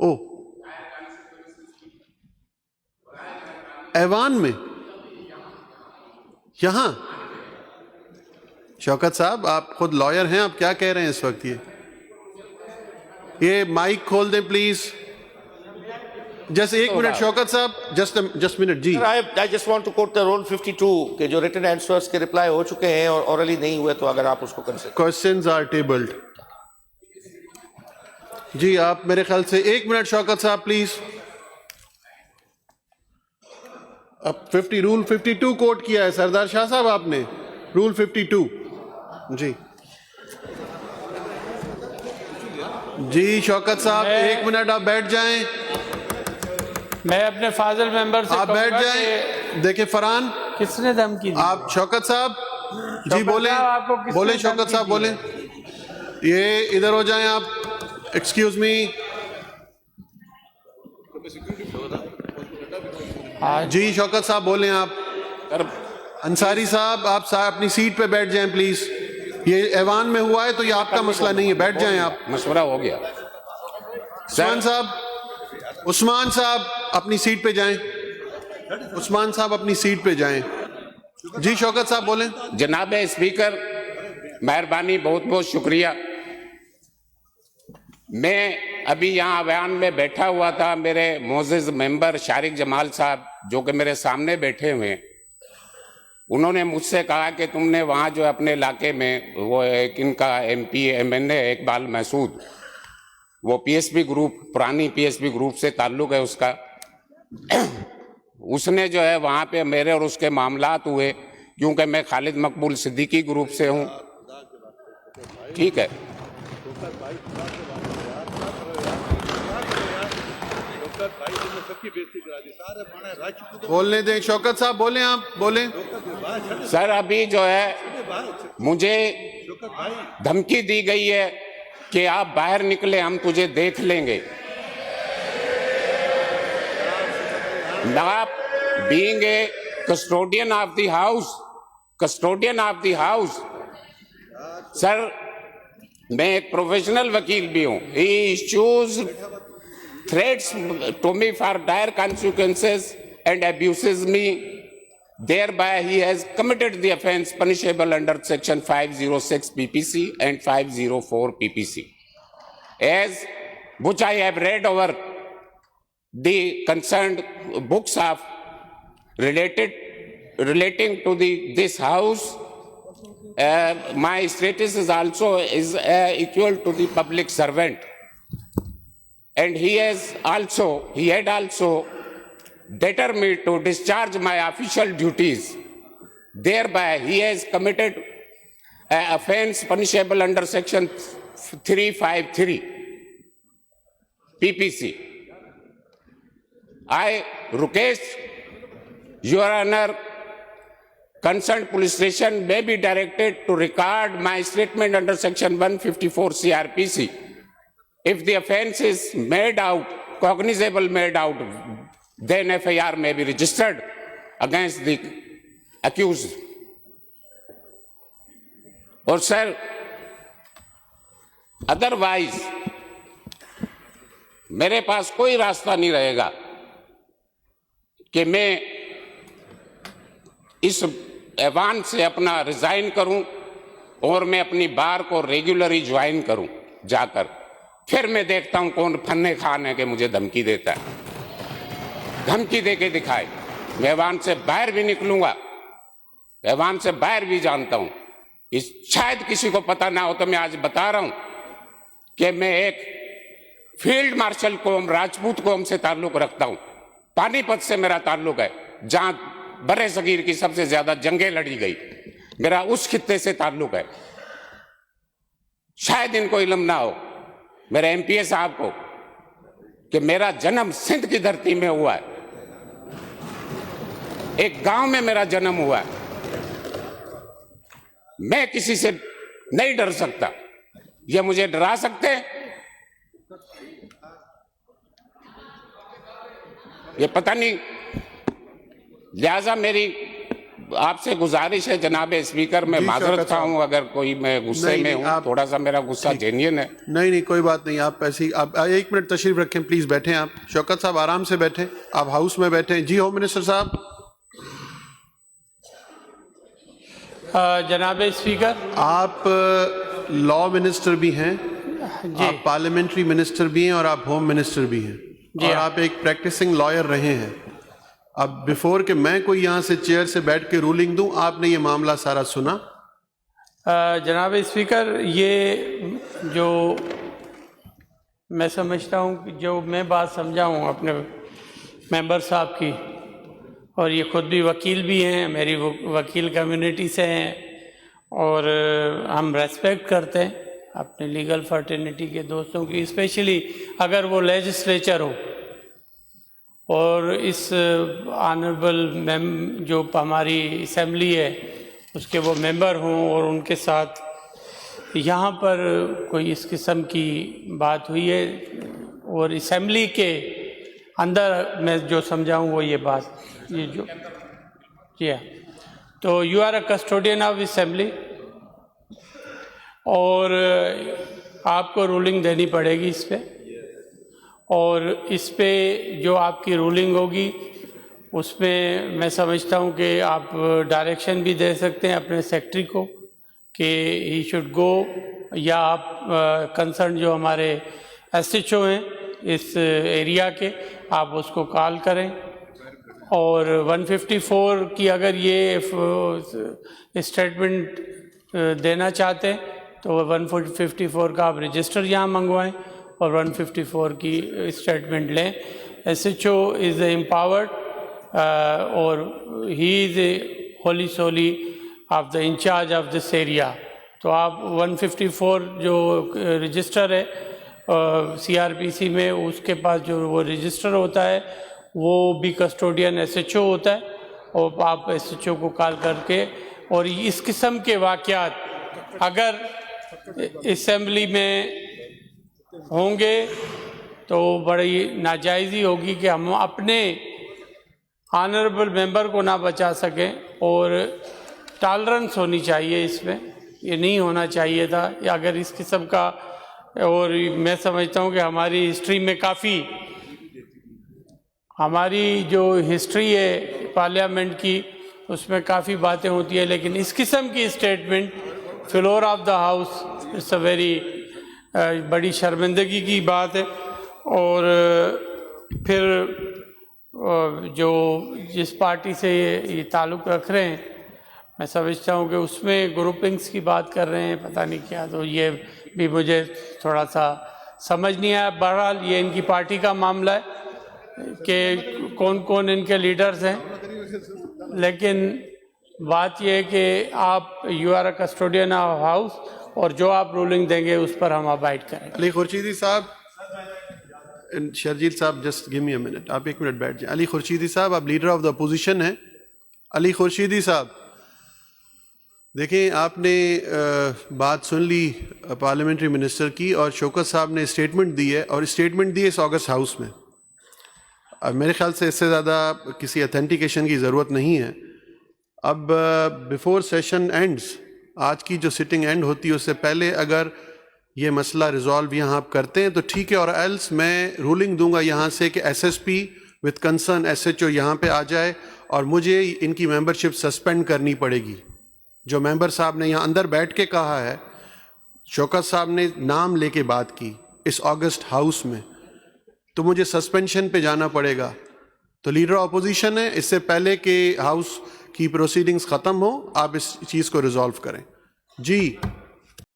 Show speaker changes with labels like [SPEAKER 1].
[SPEAKER 1] ओ, ऐवान में, यहां? शौकत साहब, आप खुद लॉयर हैं, आप क्या कह रहे हैं इस वक्त? ये माइक खोल दें प्लीज। जस्ट एक मिनट शौकत साहब, just minute ji.
[SPEAKER 2] I just want to quote the rule 52 के जो रिटन आंसर्स के रिप्लाई हो चुके हैं और ऑरली नहीं हुए, तो अगर आप उसको कंसीडर।
[SPEAKER 1] Questions are tabled. जी आप मेरे ख्याल से एक मिनट शौकत साहब प्लीज। अब 50 रूल 52 कोट किया है सरदार शाह साहब आपने, रूल 52 जी। जी शौकत साहब एक मिनट आप बैठ जाएं।
[SPEAKER 3] मैं अपने फाजिल मेंबर से
[SPEAKER 1] आप बैठ जाएं। देखिए फरहान,
[SPEAKER 3] किसने धमकी दी?
[SPEAKER 1] आप शौकत साहब जी बोले, बोले शौकत साहब बोले। ये इधर हो जाएं आप, एक्सक्यूज मी। जी शौकत साहब बोले आप। अंसारी साहब, आप अपनी सीट पे बैठ जाएं प्लीज। ये ऐवान में हुआ है तो ये आपका मसला नहीं है, बैठ जाएं आप।
[SPEAKER 4] मशवरा हो गया।
[SPEAKER 1] उस्मान साहब अपनी सीट पे जाएं। उस्मान साहब अपनी सीट पे जाएं। जी शौकत साहब बोलें।
[SPEAKER 4] जनाब स्पीकर, मेहरबानी, बहुत बहुत शुक्रिया। मैं अभी यहाँ बयान में बैठा हुआ था, मेरे मोअज़्ज़िज़ मेंबर शारिक जमाल साहब जो कि मेरे सामने बैठे हुए हैं, उन्होंने मुझसे कहा कि तुमने वहाँ जो अपने इलाके में वो एक इनका MP MNA इकबाल महसूद, वो PSP ग्रुप, पुरानी PSP ग्रुप से ताल्लुक़ है उसका, उसने जो है वहाँ पे मेरे और उसके मामलात हुए, क्योंकि मैं खालिद मकबूल सिद्दीकी ग्रुप से हूँ। ठीक है,
[SPEAKER 1] बोलने दें शौकत साहब, बोलें आप, बोलें।
[SPEAKER 4] सर अभी जो है मुझे धमकी दी गई है कि आप बाहर निकले, हम तुझे देख लेंगे। आप being a custodian of the house, custodian of the house, sir मैं एक प्रोफेशनल वकील भी हूं। ही issues threats to me for dire consequences and abuses me. Thereby he has committed the offence punishable under section 506 PPC and 504 PPC, as which I have read over the concerned books of relating to this house. My status is also equal to the public servant. And he had also determined to discharge my official duties. Thereby, he has committed an offence punishable under section 353 PPC. I request Your Honor, concerned police station may be directed to record my statement under section 154 CRPC. If the offence is made out, cognizable made out, then FIR may be registered against the accused. और sir otherwise मेरे पास कोई रास्ता नहीं रहेगा कि मैं इस ऐवान से अपना रिजाइन करूं और मैं अपनी बार को रेगुलरली ज्वाइन करूं जाकर। फिर मैं देखता हूं कौन फन्ने खान है कि मुझे धमकी देता है, धमकी देके दिखाए। मैं ऐवान से बाहर भी निकलूंगा, ऐवान से बाहर भी जानता हूं। इस शायद किसी को पता ना हो तो मैं आज बता रहा हूं कि मैं एक फील्ड मार्शल कौम, राजपूत कौम से ताल्लुक रखता हूं। पानीपत से मेरा ताल्लुक है, जहां बरे सगीर की सबसे ज्यादा जंगें लड़ी गई, मेरा उस खित्ते से ताल्लुक है। शायद इनको इल्म ना हो मेरे MPA साहब को कि मेरा जन्म सिंध की धरती में हुआ है, एक गांव में मेरा जन्म हुआ है। मैं किसी से नहीं डर सकता, ये मुझे डरा सकते हैं? ये पता नहीं। लिहाजा मेरी आपसे गुजारिश है जनाब स्पीकर, मैं
[SPEAKER 1] जी,
[SPEAKER 4] माजरत
[SPEAKER 1] शौकत
[SPEAKER 4] खाऊं अगर कोई मैं गुस्से
[SPEAKER 1] नहीं,
[SPEAKER 4] में
[SPEAKER 1] नहीं,
[SPEAKER 4] हूं,
[SPEAKER 1] आप-
[SPEAKER 4] थोड़ा सा मेरा गुस्सा जेन्युइन है।
[SPEAKER 1] नहीं नहीं कोई बात नहीं, आप ऐसी आप 1 मिनट तशरीफ रखें प्लीज, बैठें आप। शौकत साहब आराम से बैठें, आप हाउस में बैठें। जी होम मिनिस्टर साहब।
[SPEAKER 3] जनाब स्पीकर,
[SPEAKER 1] आप लॉ मिनिस्टर भी हैं,
[SPEAKER 3] जी
[SPEAKER 1] आप पार्लियामेंट्री मिनिस्टर भी हैं और आप होम मिनिस्टर भी हैं,
[SPEAKER 3] जी
[SPEAKER 1] और
[SPEAKER 3] हाँ।
[SPEAKER 1] आप एक प्रैक्टिसिंग लॉयर रहे हैं। अब बिफोर के मैं कोई यहाँ से चेयर से बैठ के रूलिंग दूं, आपने ये मामला सारा सुना।
[SPEAKER 3] जनाब स्पीकर, ये जो मैं समझता हूँ कि जो मैं बात समझा हूँ अपने मेंबर साहब की, और ये खुद भी वकील भी हैं, मेरी वकील कम्युनिटी से हैं, और हम रेस्पेक्ट करते हैं अपने लीगल फर्टिनिटी के दोस्तों की, स्पेशली अगर वो लेजिस्लेचर हो और इस ऑनरेबल जो हमारी असेंबली है उसके वो मेंबर हों और उनके साथ यहाँ पर कोई इस किस्म की बात हुई है, और असेंबली के अंदर मैं जो समझाऊँ वो ये बात, ये जो जी हाँ, तो you are a custodian of assembly और आपको रूलिंग देनी पड़ेगी इस पे, और इस पे जो आपकी रूलिंग होगी उसमें मैं समझता हूँ कि आप डायरेक्शन भी दे सकते हैं अपने सेक्रेटरी को कि ही शुड गो, या आप कंसर्न जो हमारे एसएचओ हैं इस एरिया के, आप उसको कॉल करें। और 154 की अगर ये स्टेटमेंट देना चाहते हैं तो 154 का आप रजिस्टर यहाँ मंगवाएं और 154 की स्टेटमेंट लें। एसएचओ इज़ एम्पावर्ड और he is wholly solely of the incharge of this area. तो आप 154 जो रजिस्टर है सीआरपीसी में, उसके पास जो वो रजिस्टर होता है वो भी कस्टोडियन एसएचओ होता है, और आप एसएचओ को कॉल करके, और इस किस्म के वाक़यात अगर असेंबली में होंगे तो बड़ी नाजायज़ी होगी कि हम अपने ऑनरेबल मेंबर को ना बचा सकें, और टॉलरेंस होनी चाहिए इसमें, ये नहीं होना चाहिए था अगर इस किस्म का। और मैं समझता हूँ कि हमारी हिस्ट्री में काफ़ी, हमारी जो हिस्ट्री है पार्लियामेंट की उसमें काफ़ी बातें होती है, लेकिन इस किस्म की statement floor of the house, it's a very बड़ी शर्मिंदगी की बात है। और फिर जो जिस पार्टी से ये ताल्लुक़ रख रहे हैं, मैं समझता हूँ कि उसमें ग्रुपिंग्स की बात कर रहे हैं, पता नहीं क्या, तो ये भी मुझे थोड़ा सा समझ नहीं आया। बहरहाल ये इनकी पार्टी का मामला है कि कौन कौन इनके लीडर्स हैं, लेकिन बात यह है कि आप you are a custodian of house, और जो आप रूलिंग देंगे उस पर हम अबाइड करेंगे।
[SPEAKER 1] अली खुर्शीदी साहब, शर्जील साहब just give me a minute, आप 1 मिनट बैठ जाएं। अली खुर्शीदी साहब, आप लीडर ऑफ द अपोजिशन हैं। अली खुर्शीदी साहब, देखिए आपने बात सुन ली पार्लियामेंट्री मिनिस्टर की, और शौकत साहब ने स्टेटमेंट दी है, और स्टेटमेंट दी है इस ऑगस्ट हाउस में। अब मेरे ख्याल से इससे ज़्यादा किसी अथेंटिकेशन की ज़रूरत नहीं है। अब बिफोर सेशन एंड्स, आज की जो सिटिंग एंड होती है उससे पहले अगर ये मसला रिजॉल्व यहाँ आप करते हैं तो ठीक है, और एल्स मैं रूलिंग दूंगा यहाँ से कि एसएसपी विद कंसर्न एसएचओ यहाँ पे आ जाए, और मुझे इनकी मेंबरशिप सस्पेंड करनी पड़ेगी। जो मेंबर साहब ने यहाँ अंदर बैठ के कहा है, शौकत साहब ने नाम लेके बात की इस ऑगस्ट हाउस में, तो मुझे सस्पेंशन पे जाना पड़ेगा। तो लीडर अपोजिशन है, इससे पहले कि हाउस की प्रोसीडिंग्स ख़त्म हो आप इस चीज़ को रिजॉल्व करें। जी